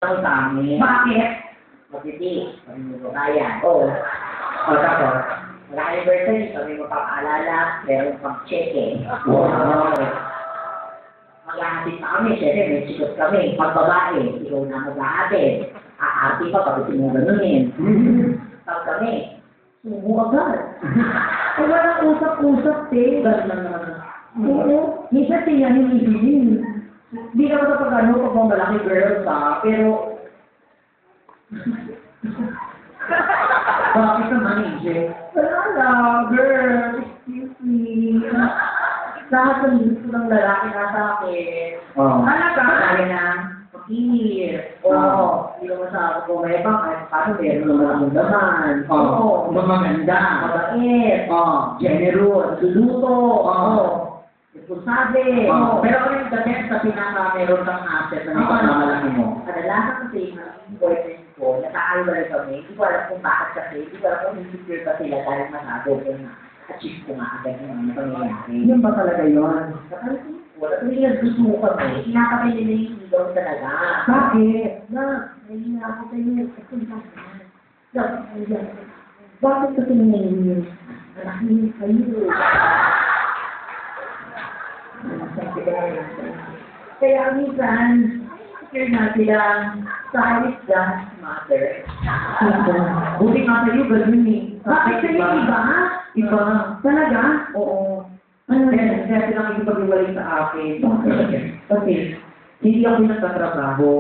Ang dami. Bakit? Matiti. Sabi mo ba yan? Oo. O tapos, mag-anniversary, sabi mo papaalala, meron pang cheque. Wow. Mag-ahatid pa kami, syempre may sikot kami. Pag babae, ikaw na mag-ahatid. Aati pa pag mo ganunin. Pag kami, sumo agad. Ay, walang usap-usap, eh. Ganun lang naman. Oo. Minsan tingnan yung ibigin. Hindi naman sa pag-ano, pag mga malaki girls ha, pero... Bakit naman, Angel? Wala lang, girl. Excuse me. Lahat ng gusto ng lalaki nasa akin. Oo. Talaga? Kaya na, pakihir. Oo. Hindi naman sa ako kumebang, kahit paano meron naman akong laman. Oo. Maganda. Mabait. Oo. Generous. Luluto. Oo. Responsable. Oo. Pero ano yung damit sa pinaka meron kang asset na ipagmamalaki mo? Kadalasan kasi yung boyfriend ko, nakakalala kami, hindi ko alam kung bakit kasi, hindi ko alam kung insecure ba sila dahil masyado kung achieve ko nga agad yung pangyayari. Yun ba talaga yun? Napansin ko, at hindi gusto mo kami, inakapay nila yung ilaw talaga. Bakit? Na, nahihina ako kayo, kasi Bakit kasi nangyayari? malaking kayo. Kaya minsan, secure na silang silent dance mother. Buti nga sa'yo, ganun eh. Bakit sa'yo iba? Iba. Talaga? Oo. Ano Kaya silang ikipag-iwalay sa akin. Kasi, hindi ako yung nagtatrabaho.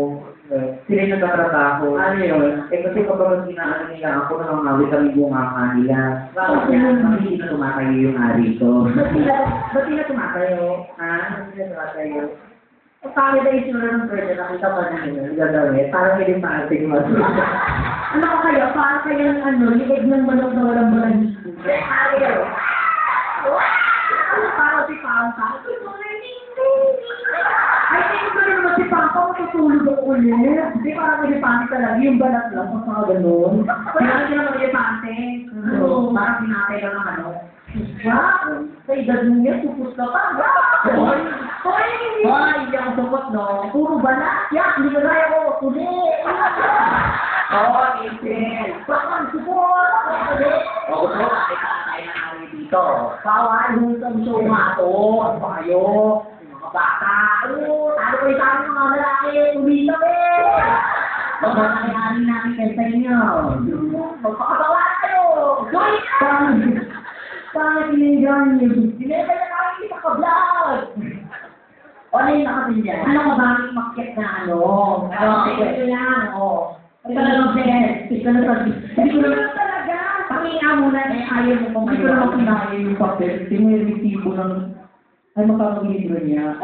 Sila yung nagtatrabaho. Ano yun? Kasi kapag ginaano nila ako, nangangawi kami bunganga nila. Bakit yan? Hindi na tumatayo yung ari ko. Ba't di na tumatayo? Ha? Hindi na tumatayo. Ang pangit na isura ng pwede, nakita mo na yun, ang gagawin. Parang hindi maating mag-isip. Ano ka kaya? Para kaya ng ano, liig ng manok na walang balahibo. Ano parang si Pampa? Ay, tingin ko naman si Papa, matutulog ako ulit. Hindi parang elefante talaga, yung balat lang, kung mga ganun. Kaya sila mga elefante. Oo, parang pinatay lang ng ano. Wow! Sa edad mo yan, pupus ka pa. Hoy! Hoy! Hoy, hindi ako supot, no? Puro balat. Yak, hindi ka kaya ko. Tuli! Oo, Angel. Bakit supot? Tuli! O, gusto ko, nakita na tayo ng hari dito. Bawal, husang sumato. Ano ba kayo? Yung mga bata. Ano, talo kayo sa akin mga lalaki. Tuli kami! Magkakayari namin kayo sa inyo. Magpakabawa na kayo. Hoy! Bakit pinanggan niyo? Dinebe na nakikita ka, vlog! O, ano yung nakasindihan? Ano ka ba ang makyat na ano? Ito lang, o. Ito na lang, Jen. Ito na lang. Hindi ko naman talaga. Pakinga muna, eh, ayaw mo kung Hindi ko naman kinaya yung papel. Kasi may resibo ng... Ay, makakabili niya.